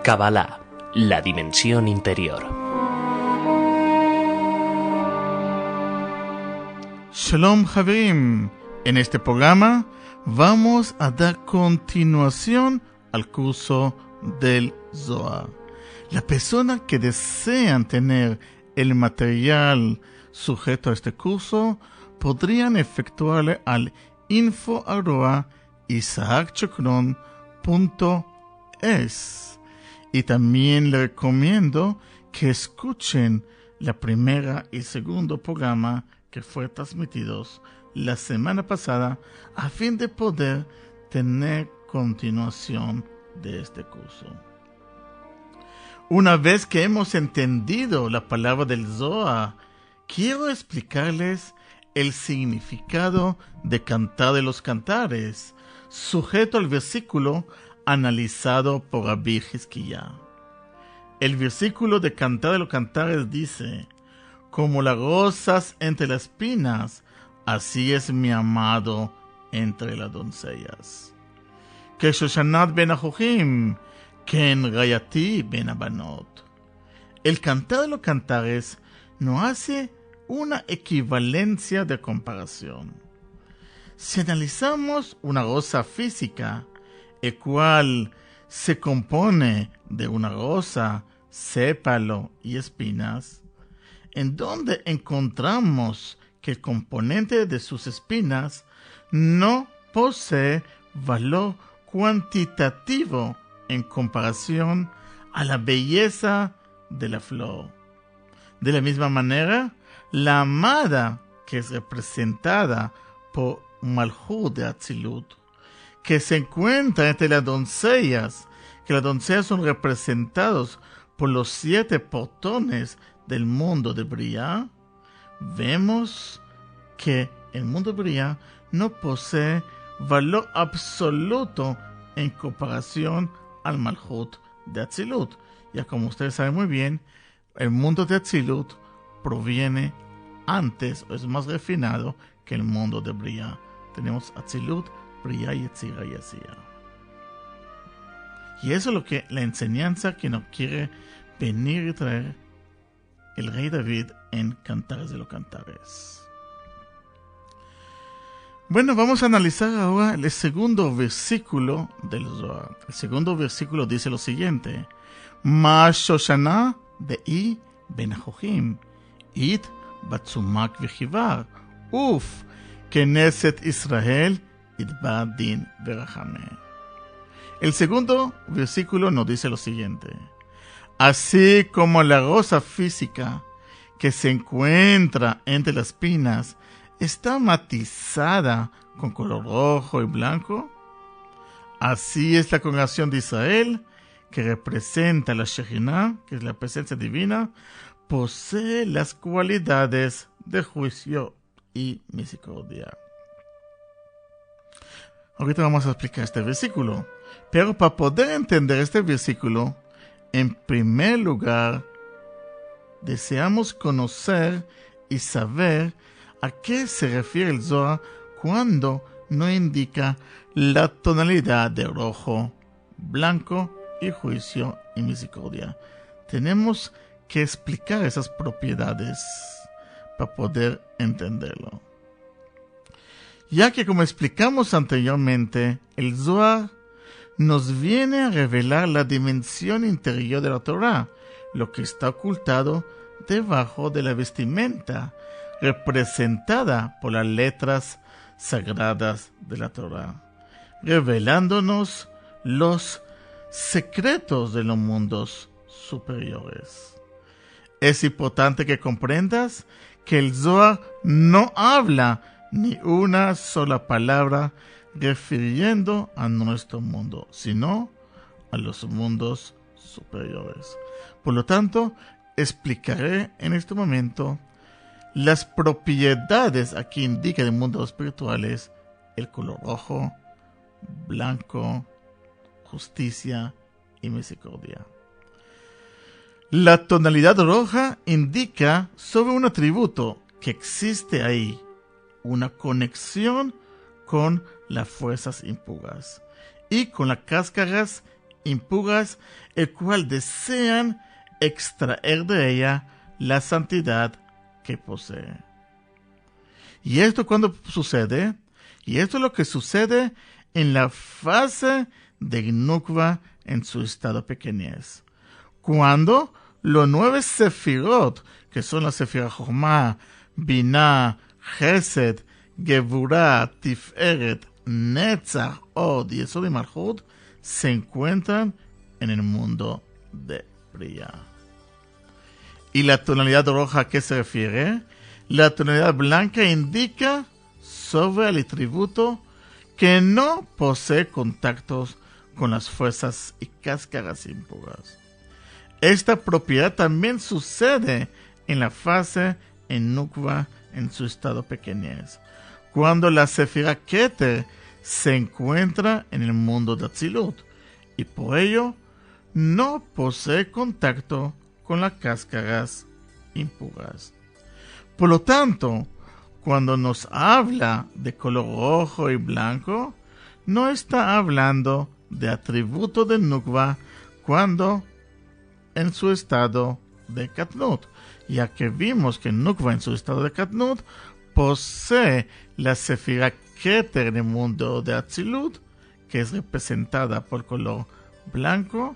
Kabbalah, la dimensión interior. Shalom Javerim. En este programa vamos a dar continuación al curso del Zohar. La persona que desean tener el material sujeto a este curso podrían efectuarle al info@isaacchocron.es. Y también le recomiendo que escuchen la primera y segundo programa que fue transmitidos la semana pasada a fin de poder tener continuación de este curso. Una vez que hemos entendido la palabra del Zohar, quiero explicarles el significado de Cantar de los Cantares, sujeto al versículo analizado por Rabbi Hizkiya. El versículo de Cantar de los Cantares dice: como las rosas entre las espinas, así es mi amado entre las doncellas. Que Shoshanat ben Ajochim, Ken Rayati ben Abanot. El Cantar de los Cantares no hace una equivalencia de comparación. Si analizamos una rosa física, el cual se compone de una rosa, sépalo y espinas, en donde encontramos que el componente de sus espinas no posee valor cuantitativo en comparación a la belleza de la flor. De la misma manera, la amada, que es representada por Malhut de Atzilut, que se encuentra entre las doncellas, que las doncellas son representados por los 7 portones del mundo de Briah, vemos que el mundo de Briah no posee valor absoluto en comparación al Malhut de Atzilut. Ya como ustedes saben muy bien, el mundo de Atzilut proviene antes, o es más refinado que el mundo de Briah. Tenemos Atzilut, Briah, Yetzirah y Asiya. Y eso es lo que la enseñanza que nos quiere venir y traer el rey David en Cantares de los Cantares. Bueno, vamos a analizar ahora el segundo versículo del Zohar. El segundo versículo dice lo siguiente: Ma Shoshana be'i ben Ajochim, it batzumak v'chivar, uf, Knesset Israel itba din verachame. El segundo versículo nos dice lo siguiente: así como la rosa física que se encuentra entre las espinas está matizada con color rojo y blanco, así es la congregación de Israel, que representa la Shejinah, que es la presencia divina, posee las cualidades de juicio y misericordia. Ahorita vamos a explicar este versículo, pero para poder entender este versículo, en primer lugar, deseamos conocer y saber a qué se refiere el Zohar cuando no indica la tonalidad de rojo, blanco y juicio y misericordia. Tenemos que explicar esas propiedades para poder entenderlo. Ya que, como explicamos anteriormente, el Zohar nos viene a revelar la dimensión interior de la Torah, lo que está ocultado debajo de la vestimenta, representada por las letras sagradas de la Torah, revelándonos los secretos de los mundos superiores. Es importante que comprendas que el Zohar no habla ni una sola palabra refiriendo a nuestro mundo, sino a los mundos superiores. Por lo tanto, explicaré en este momento las propiedades aquí indica del mundo espirituales: el color rojo, blanco, justicia y misericordia. La tonalidad roja indica sobre un atributo que existe ahí, una conexión con las fuerzas impuras y con las cáscaras impuras, el cual desean extraer de ella la santidad que posee. ¿Y esto cuándo sucede? Y esto es lo que sucede en la fase de Nukva en su estado pequeñez. Cuando los 9 sefirot, que son la sefira Jochma, Binah, Chesed, Gevurah, Tiferet, Netzach, Od y Yesod y Malchut, se encuentran en el mundo de Bria. ¿Y la tonalidad roja a qué se refiere? La tonalidad blanca indica sobre el atributo que no posee contactos con las fuerzas y cáscaras impuras. Esta propiedad también sucede en la fase en Nukva en su estado pequeñez, cuando la Sefira Keter se encuentra en el mundo de Atzilut y por ello no posee contacto con las cáscaras impuras. Por lo tanto, cuando nos habla de color rojo y blanco, no está hablando de atributo de Nukva cuando en su estado de Katnut, ya que vimos que Nukva en su estado de Katnut posee la Sefira Keter en el mundo de Atzilut, que es representada por color blanco,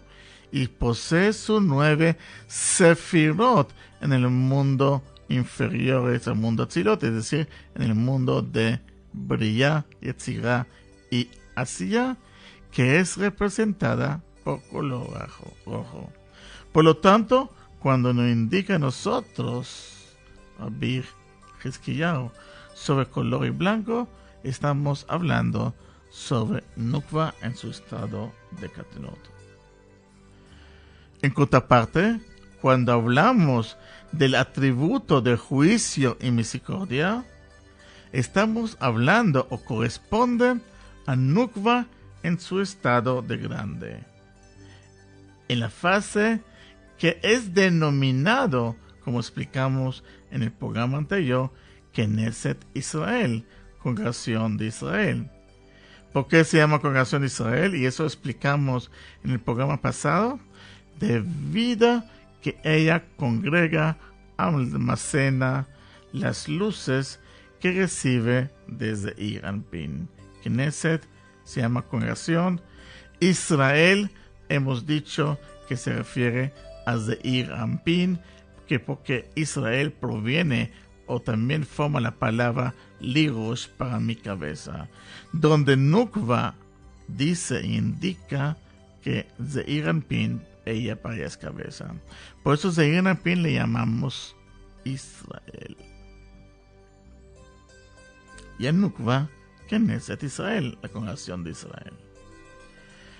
y posee sus 9 Sefirot en el mundo inferiores al mundo Atzilut, es decir, en el mundo de Bria, Yetzirah y Asiya, que es representada por color rojo. Por lo tanto, cuando nos indica a nosotros, Abir Hizkiyahu, sobre color y blanco, estamos hablando sobre Nukva en su estado de Katnut. En contraparte, cuando hablamos del atributo de juicio y misericordia, estamos hablando o corresponde a Nukva en su estado de grande, en la fase que es denominado, como explicamos en el programa anterior, Knesset Israel, Congregación de Israel. ¿Por qué se llama Congregación de Israel? Y eso explicamos en el programa pasado, debido que ella congrega, almacena las luces que recibe desde Ir Anpin. Knesset se llama congregación. Israel, hemos dicho que se refiere a Zeir Anpin, que porque Israel proviene o también forma la palabra Lirosh, para mi cabeza, donde Nukva dice e indica que Zeir Anpin, ella para ella es cabeza. Por eso Zeir Anpin le llamamos Israel. Y en Nukva, Knesset Israel, la congregación de Israel.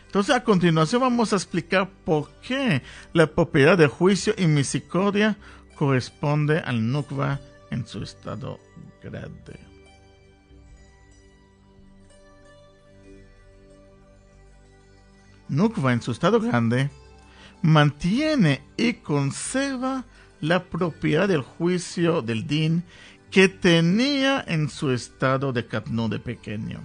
Entonces, a continuación vamos a explicar por qué la propiedad de juicio y misericordia corresponde al Nukva en su estado grande. Nukva en su estado grande mantiene y conserva la propiedad del juicio del Din que tenía en su estado de Katnut de pequeño.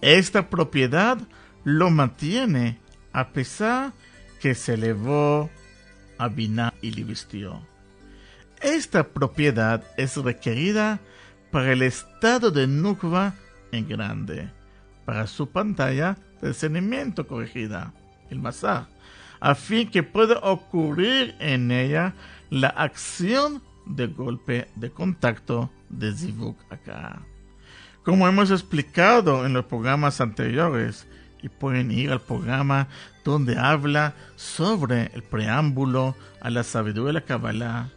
Esta propiedad lo mantiene a pesar que se elevó a Binah y le vistió. Esta propiedad es requerida para el estado de Nukva en grande, para su pantalla de discernimiento corregida, el Masar, a fin que pueda ocurrir en ella la acción de golpe de contacto de Zivuk acá. Como hemos explicado en los programas anteriores, y pueden ir al programa donde habla sobre el preámbulo a la sabiduría de la Kabbalah,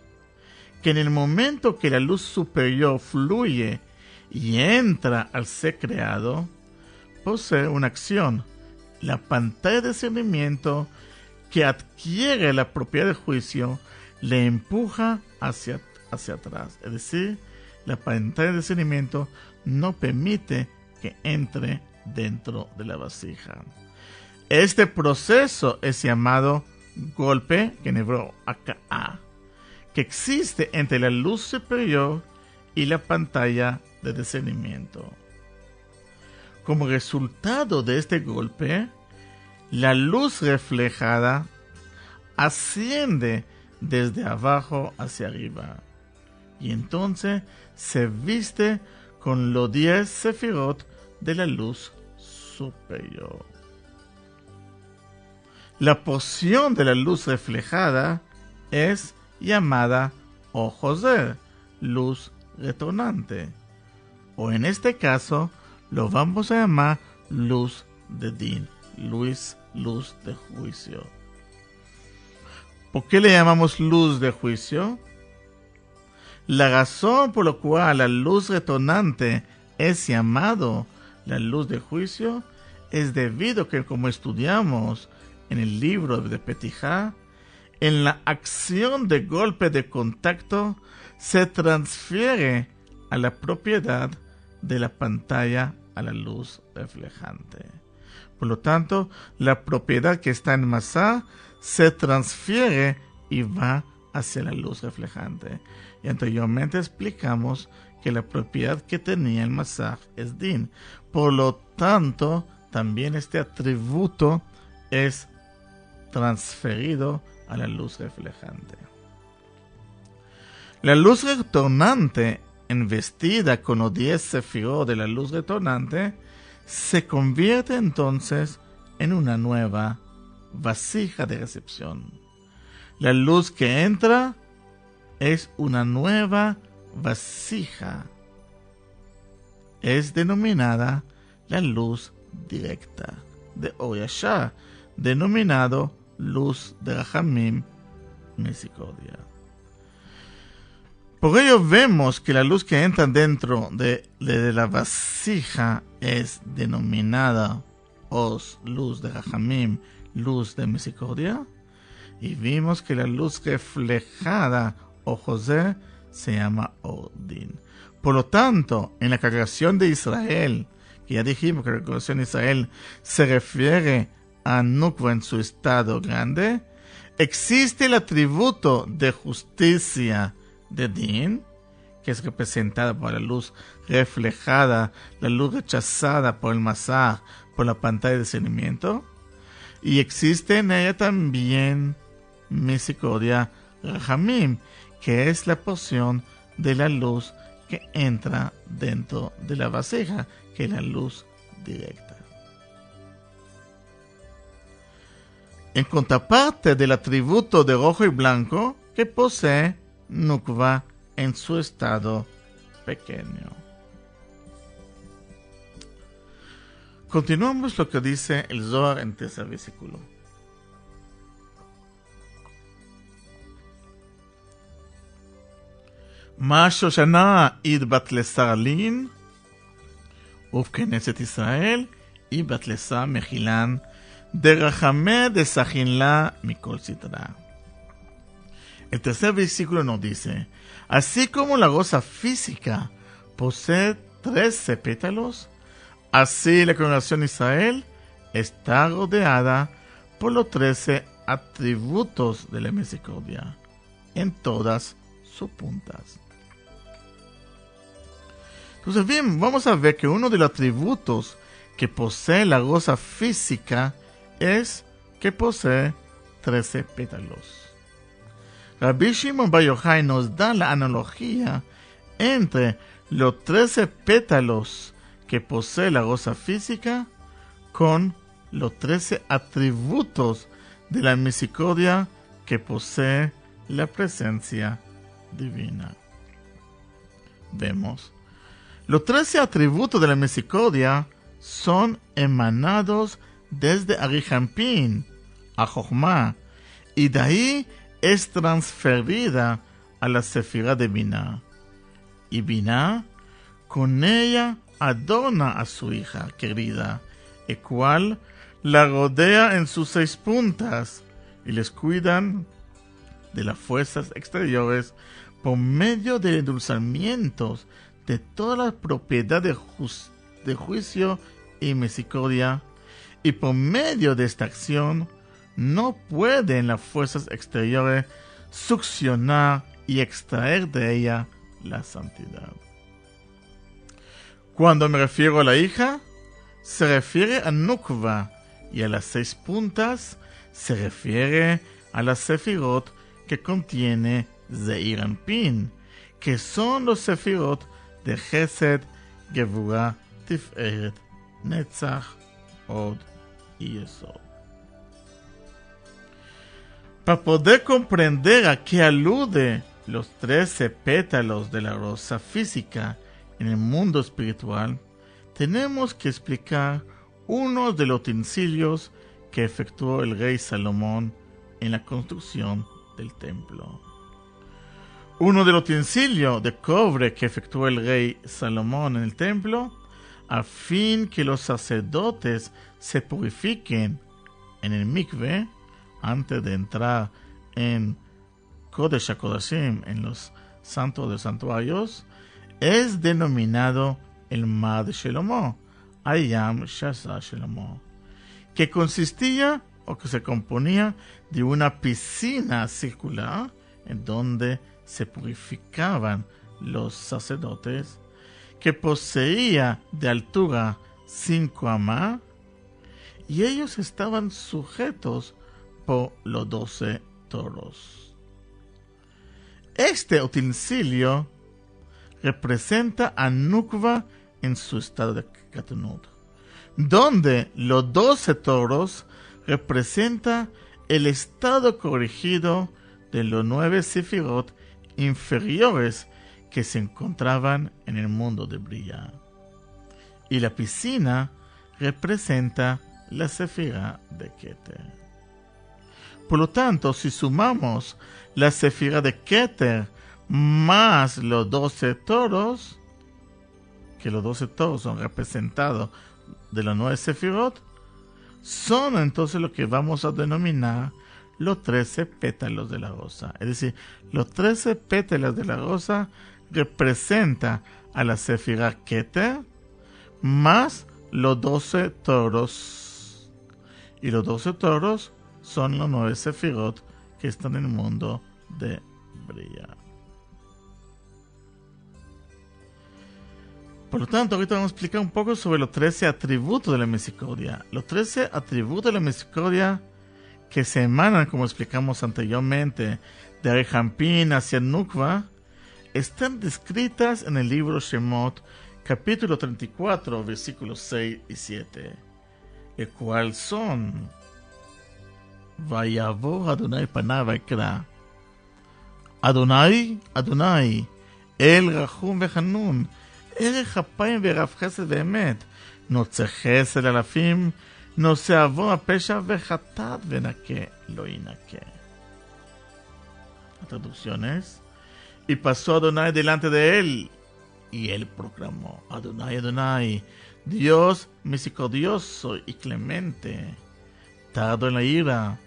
que en el momento que la luz superior fluye y entra al ser creado, posee una acción, la pantalla de discernimiento que adquiere la propiedad de juicio, le empuja hacia atrás. Es decir, la pantalla de discernimiento no permite que entre dentro de la vasija. Este proceso es llamado golpe, que en hebreo aka'a, que existe entre la luz superior y la pantalla de discernimiento. Como resultado de este golpe, la luz reflejada asciende desde abajo hacia arriba y entonces se viste con los 10 sefirot de la luz superior. La porción de la luz reflejada es llamada Ojoser, luz retornante, o en este caso lo vamos a llamar luz de Din, luz de juicio. ¿Por qué le llamamos luz de juicio? La razón por la cual la luz retornante es llamado la luz de juicio es debido a que, como estudiamos en el libro de Petijá, en la acción de golpe de contacto se transfiere a la propiedad de la pantalla a la luz reflejante. Por lo tanto, la propiedad que está en masá se transfiere y va hacia la luz reflejante. Y anteriormente explicamos que la propiedad que tenía el masaj es din. Por lo tanto, también este atributo es transferido a la luz reflejante. La luz retornante, investida con los 10 sefirot de la luz retornante, se convierte entonces en una nueva vasija de recepción. La luz que entra es una nueva vasija. Es denominada la luz directa de Or Yashar, denominado luz de Rachamim, misericordia. Por ello vemos que la luz que entra dentro de la vasija es denominada luz de Rachamim, luz de misericordia, y vimos que la luz reflejada o José se llama Din. Por lo tanto, en la congregación de Israel, que ya dijimos que la congregación de Israel se refiere a Nukva en su estado grande, existe el atributo de justicia de Din, que es representada por la luz reflejada, la luz rechazada por el masaj, por la pantalla de discernimiento, y existe en ella también misericordia Rachamim, que es la porción de la luz que entra dentro de la vasija, que es la luz directa. En contraparte del atributo de rojo y blanco que posee Nukva en su estado pequeño. Continuamos lo que dice el Zohar en tercer versículo. Ma Shoshana id batlesar lin, ובכנסת ישראל היא בתלסה מחילן דרחמי דסחינלה מכל סדרה. El tercer versículo nos dice, así como la rosa física posee 13 pétalos, así la congregación de Israel está rodeada por los 13 atributos de la misericordia en todas sus puntas. Entonces bien, vamos a ver que uno de los atributos que posee la rosa física es que posee 13 pétalos. Rabbi Shimon Bar Yochai nos da la analogía entre los 13 pétalos que posee la rosa física con los 13 atributos de la misericordia que posee la presencia divina. Vemos. Los 13 atributos de la misericordia son emanados desde Arihampin a Jochma, y de ahí es transferida a la Sefirá de Binah. Y Binah, con ella adorna a su hija querida, el cual la rodea en sus 6 puntas y les cuidan de las fuerzas exteriores por medio de endulzamientos de toda la propiedad de juicio y misericordia, y por medio de esta acción no pueden las fuerzas exteriores succionar y extraer de ella la santidad. Cuando me refiero a la hija, se refiere a Nukva, y a las 6 puntas se refiere a las sefirot que contiene Zeir Anpin, que son los sefirot de Chesed, Gevurah, Tiferet, Netzach, Od y Yesod. Para poder comprender a qué alude los 13 pétalos de la rosa física en el mundo espiritual, tenemos que explicar uno de los utensilios que efectuó el rey Salomón en la construcción del templo. Uno de los utensilios de cobre que efectuó el rey Salomón en el templo, a fin que los sacerdotes se purifiquen en el mikve antes de entrar en Kodesh HaKodashim, en los santos de santuarios, es denominado el Mar de Shelomo, Ayam Shasa Shelomo, que consistía o que se componía de una piscina circular en donde se purificaban los sacerdotes, que poseía de altura 5 amá, y ellos estaban sujetos por los 12 toros. Este utensilio representa a Nukva en su estado de Katanut, donde los 12 toros representa el estado corregido de los 9 sefirot inferiores que se encontraban en el mundo de Bria. Y la piscina representa la sefira de Keter. Por lo tanto, si sumamos la sefira de Keter más los 12 toros, que los 12 toros son representados de los 9 sefirot, son entonces lo que vamos a denominar los 13 pétalos de la rosa. Es decir, los 13 pétalos de la rosa representa a la sefira Keter más los 12 toros. Y los 12 toros son los 9 sefirot que están en el mundo de Bria. Por lo tanto, ahorita vamos a explicar un poco sobre los 13 atributos de la misericordia. Los 13 atributos de la misericordia que se emanan, como explicamos anteriormente, de Zeir Anpin hacia Nukva, están descritas en el libro Shemot, capítulo 34, versículos 6 y 7, el cual son: Vayavor Adonai panav vayikra, Adonai, Adonai, El Rachum Vechanun, ערך אפיים ורב חסד ואמת, נוצר חסד אלפים, נושא עוון הפשע וחטאת ונקה לא ינקה. La traducción es: y pasó Adonai delante de él, y él proclamó: Adonai, Adonai, Dios misericordioso y clemente, tardo en la ira,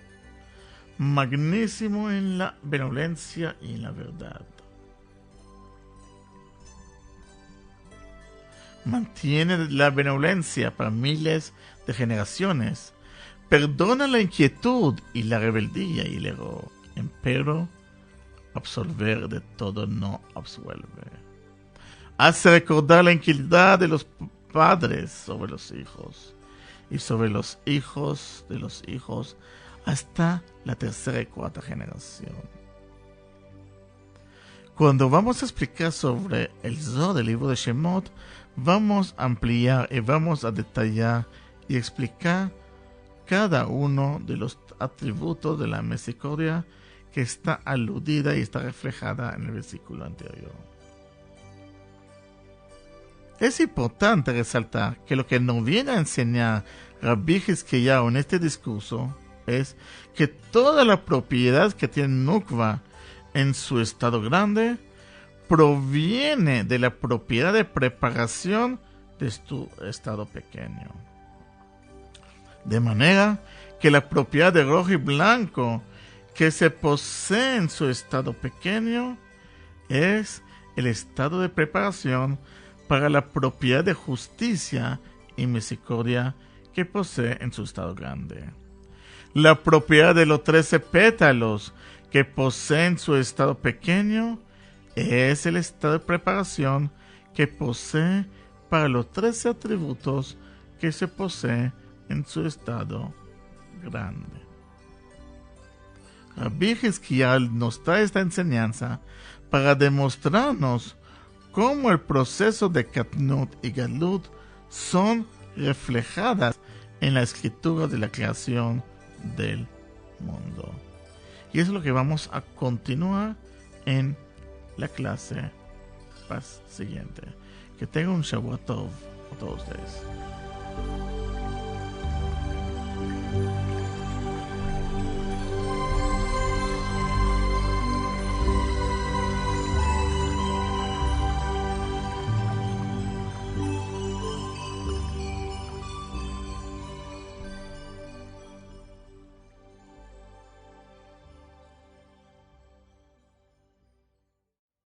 magnísimo en la benevolencia y en la verdad. Mantiene la benevolencia para miles de generaciones, perdona la inquietud y la rebeldía y el error, empero absolver de todo no absuelve. Hace recordar la inquietud de los padres sobre los hijos y sobre los hijos de los hijos hasta la tercera y cuarta generación. Cuando vamos a explicar sobre el Zohar del libro de Shemot, vamos a ampliar y vamos a detallar y explicar cada uno de los atributos de la misericordia que está aludida y está reflejada en el versículo anterior. Es importante resaltar que lo que nos viene a enseñar Rabbi Hizkiyahu en este discurso es que toda la propiedad que tiene Nukva en su estado grande proviene de la propiedad de preparación de tu estado pequeño. De manera que la propiedad de rojo y blanco que se posee en su estado pequeño es el estado de preparación para la propiedad de justicia y misericordia que posee en su estado grande. La propiedad de los 13 pétalos que posee en su estado pequeño es el estado de preparación que posee para los 13 atributos que se posee en su estado grande. Rabbi Hizkial nos trae esta enseñanza para demostrarnos cómo el proceso de Katnut y Galut son reflejadas en la escritura de la creación del mundo. Y eso es lo que vamos a continuar en la clase siguiente. Que tengan un Shabbat Tov a todos ustedes.